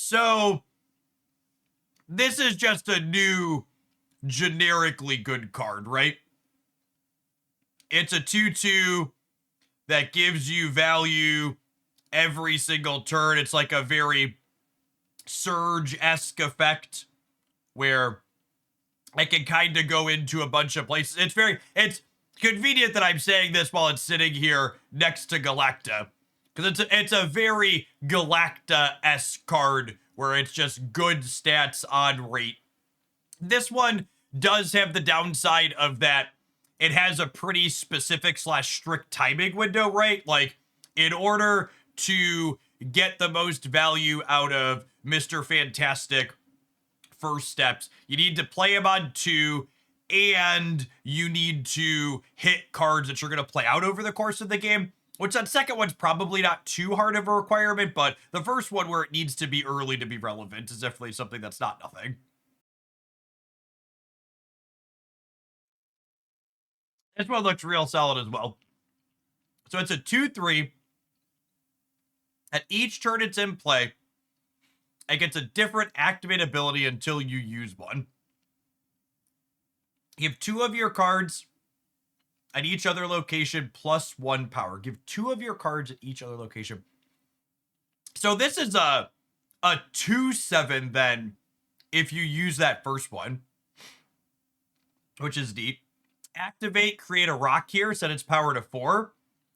So this is just a new generically good card, right? It's a 2/2 that gives you value every single turn. It's like a very Surge-esque effect where I can kind of go into a bunch of places. It's convenient that I'm saying this while it's sitting here next to Galacta, because it's a very Galacta-esque card where it's just good stats on rate. This one does have the downside of that it has a pretty specific / strict timing window, right? Like, in order to get the most value out of Mr. Fantastic first steps, you need to play him on 2, and you need to hit cards that you're going to play out over the course of the game, which that second one's probably not too hard of a requirement, but the first one where it needs to be early to be relevant is definitely something that's not nothing. This one looks real solid as well. So it's a 2/3. At each turn it's in play, it gets a different activate ability until you use one. Give 2 of your cards at each other location +1 power. Give 2 of your cards at each other location. So this is a 2/7 then if you use that first one, which is neat. Activate, create a rock here, set its power to 4.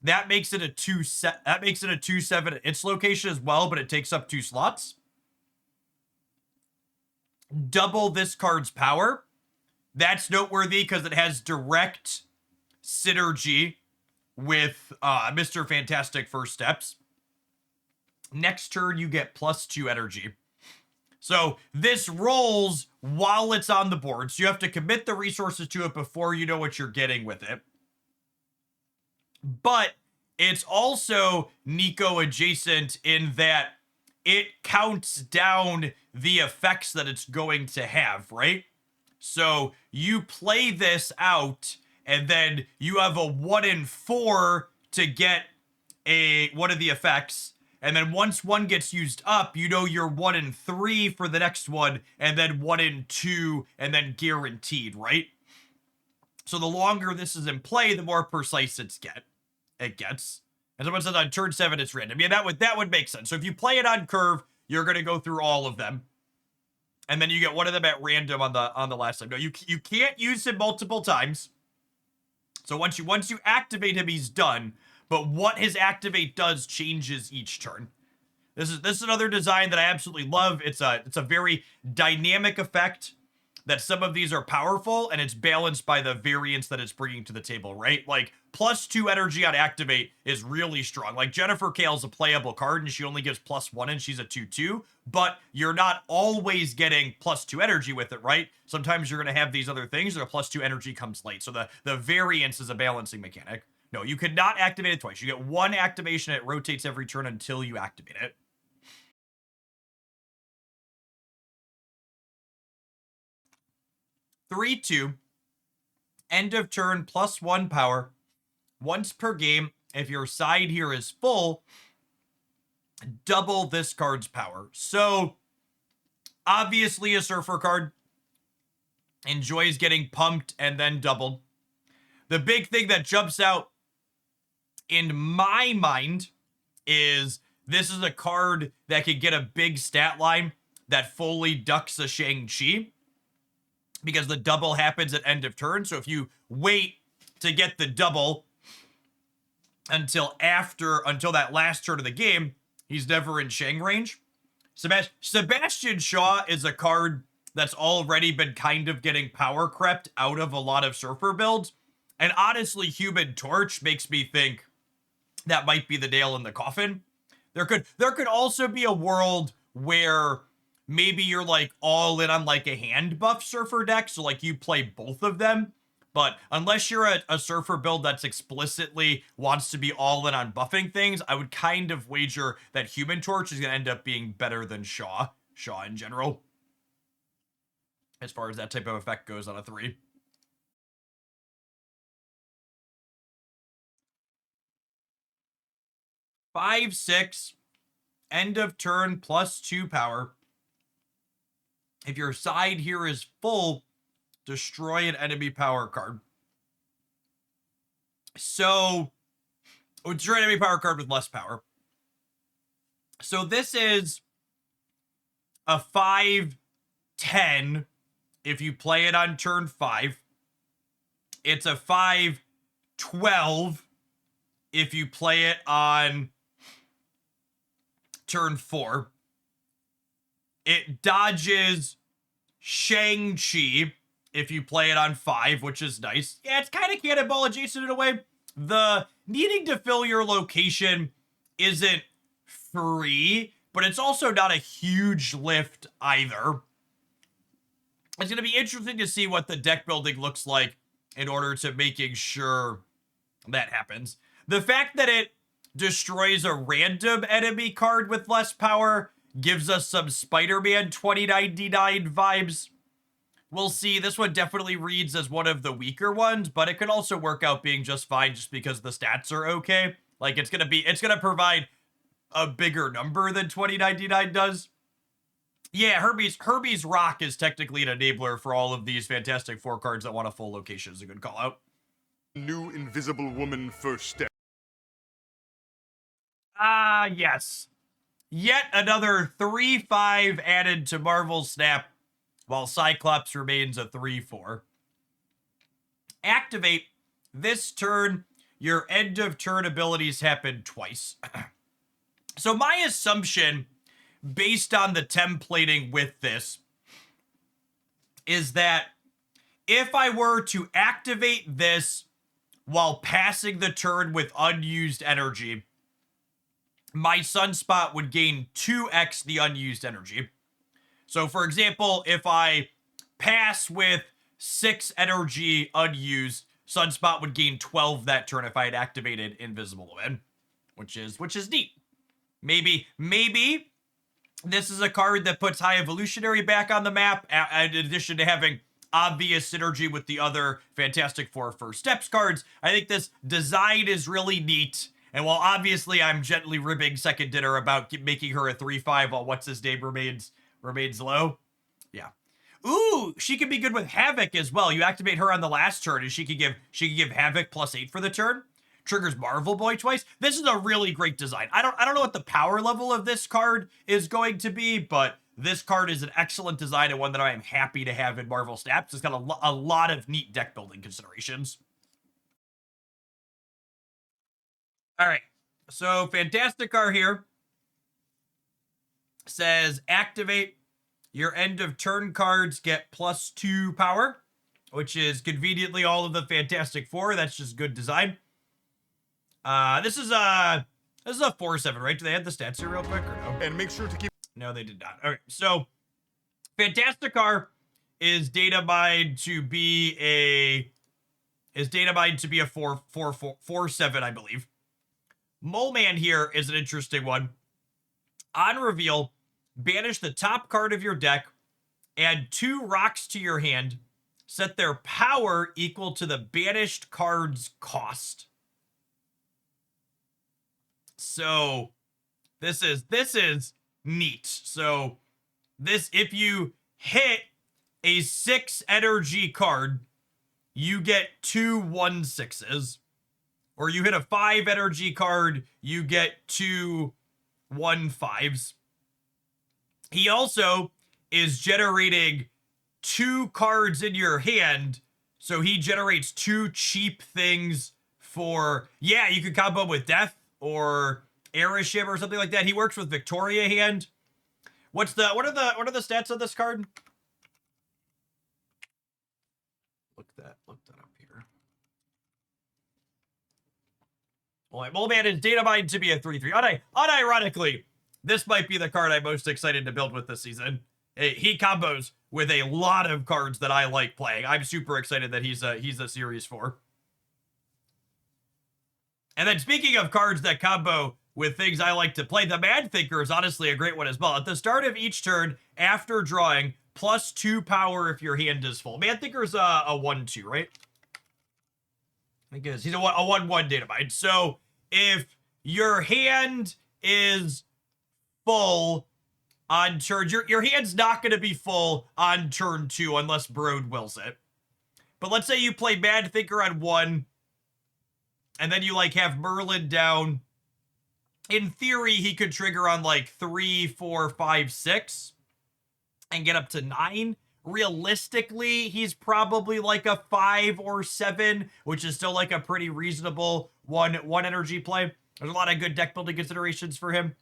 That makes it a 2/7 at its location as well, but it takes up 2 slots. Double this card's power. That's noteworthy because it has direct synergy with Mr. Fantastic First Steps. Next turn, you get +2 energy. So this rolls while it's on the board. So you have to commit the resources to it before you know what you're getting with it. But it's also Nico adjacent in that it counts down the effects that it's going to have, right? So you play this out, and then you have a 1 in 4 to get one of the effects. And then once one gets used up, you know you're 1 in 3 for the next one, and then 1 in 2, and then guaranteed, right? So the longer this is in play, the more precise it gets. And someone says on turn 7 it's random. Yeah, that would make sense. So if you play it on curve, you're gonna go through all of them, and then you get one of them at random on the last time. No, you can't use him multiple times. So once you activate him, he's done. But what his activate does changes each turn. This is another design that I absolutely love. It's a very dynamic effect that some of these are powerful, and it's balanced by the variance that it's bringing to the table, right? Like, +2 energy on activate is really strong. Like, Jennifer Kale's a playable card, and she only gives +1, and she's a 2/2, but you're not always getting +2 energy with it, right? Sometimes you're going to have these other things, or the +2 energy comes late. So the variance is a balancing mechanic. No, you could not activate it twice. You get 1 activation, it rotates every turn until you activate it. 3/2. End of turn +1 power. Once per game, if your side here is full, double this card's power. So, obviously a Surfer card. Enjoys getting pumped and then doubled. The big thing that jumps out in my mind is this is a card that could get a big stat line that fully ducks a Shang-Chi, because the double happens at end of turn. So if you wait to get the double until that last turn of the game, he's never in Shang range. Sebastian Shaw is a card that's already been kind of getting power crept out of a lot of Surfer builds. And honestly, Human Torch makes me think that might be the nail in the coffin. There could also be a world where maybe you're like all in on like a hand buff Surfer deck, so like you play both of them. But unless you're a Surfer build that's explicitly wants to be all in on buffing things, I would kind of wager that Human Torch is going to end up being better than Shaw in general, as far as that type of effect goes on a 3. 5/6. End of turn +2 power. If your side here is full, destroy an enemy power card. So, destroy an enemy power card with less power. So this is a 5/10 if you play it on turn 5. It's a 5/12 if you play it on turn 4. It dodges Shang-Chi if you play it on 5, which is nice. Yeah, it's kind of cannonball adjacent in a way. The needing to fill your location isn't free, but it's also not a huge lift either. It's going to be interesting to see what the deck building looks like in order to making sure that happens. The fact that it destroys a random enemy card with less power gives us some Spider-Man 2099 vibes. We'll see. This one definitely reads as one of the weaker ones, but it could also work out being just fine just because the stats are okay. Like, it's going to provide a bigger number than 2099 does. Yeah, Herbie's Rock is technically an enabler for all of these Fantastic Four cards that want a full location. Is a good call out. New Invisible Woman first step. Yes. Yet another 3/5 added to Marvel Snap, while Cyclops remains a 3/4. Activate. This turn, your end of turn abilities happen twice. So my assumption, based on the templating with this, is that if I were to activate this while passing the turn with unused energy, my Sunspot would gain 2x the unused energy. So for example, if I pass with 6 energy unused, Sunspot would gain 12 that turn if I had activated Invisible Woman, which is neat. Maybe this is a card that puts High Evolutionary back on the map, in addition to having obvious synergy with the other Fantastic Four First Steps cards. I think this design is really neat. And while obviously I'm gently ribbing Second Dinner about making her a 3/5 while what's-his-name remains low. Yeah. Ooh, she could be good with Havoc as well. You activate her on the last turn and she could give Havoc +8 for the turn. Triggers Marvel Boy twice. This is a really great design. I don't know what the power level of this card is going to be, but this card is an excellent design and one that I am happy to have in Marvel Snaps. It's got a lot of neat deck building considerations. All right, so Fantastic Car here says activate. Your end of turn cards get +2 power, which is conveniently all of the Fantastic Four. That's just good design. This is a 4/7, right? Do they have the stats here real quick or no? And make sure to keep. No, they did not. Okay, so Fantastic Car is data mined to be a 4/7, I believe. Mole Man here is an interesting one. On reveal, banish the top card of your deck, add 2 rocks to your hand, set their power equal to the banished card's cost. So this is neat. So this, if you hit a 6 energy card, you get 2 1/6s. Or you hit a 5 energy card, you get 2 1/5s. He also is generating 2 cards in your hand, so he generates 2 cheap things for, yeah, you could combo with Death or Airship or something like that. He works with Victoria hand. What are the stats of this card? Look that up here. Well, Mole Man is data mined to be a 3/3. Unironically, this might be the card I'm most excited to build with this season. He combos with a lot of cards that I like playing. I'm super excited that he's a Series 4. And then speaking of cards that combo with things I like to play, the Mad Thinker is honestly a great one as well. At the start of each turn, after drawing, +2 power if your hand is full. Mad Thinker's a 1/2, right? I guess he's a 1/1 data mine. So if your hand is full on turn. Your hand's not going to be full on turn 2 unless Brood wills it. But let's say you play Mad Thinker on 1, and then you like have Merlin down. In theory, he could trigger on like 3, 4, 5, 6 and get up to 9. Realistically, he's probably like a 5 or 7, which is still like a pretty reasonable one energy play. There's a lot of good deck building considerations for him.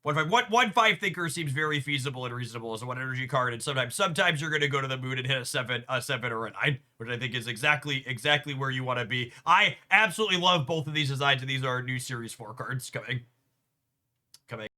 1/5 Thinker seems very feasible and reasonable as a 1 energy card, and sometimes you're going to go to the moon and hit a 7 or a 9, which I think is exactly where you want to be. I absolutely love both of these designs, and these are new Series 4 cards coming.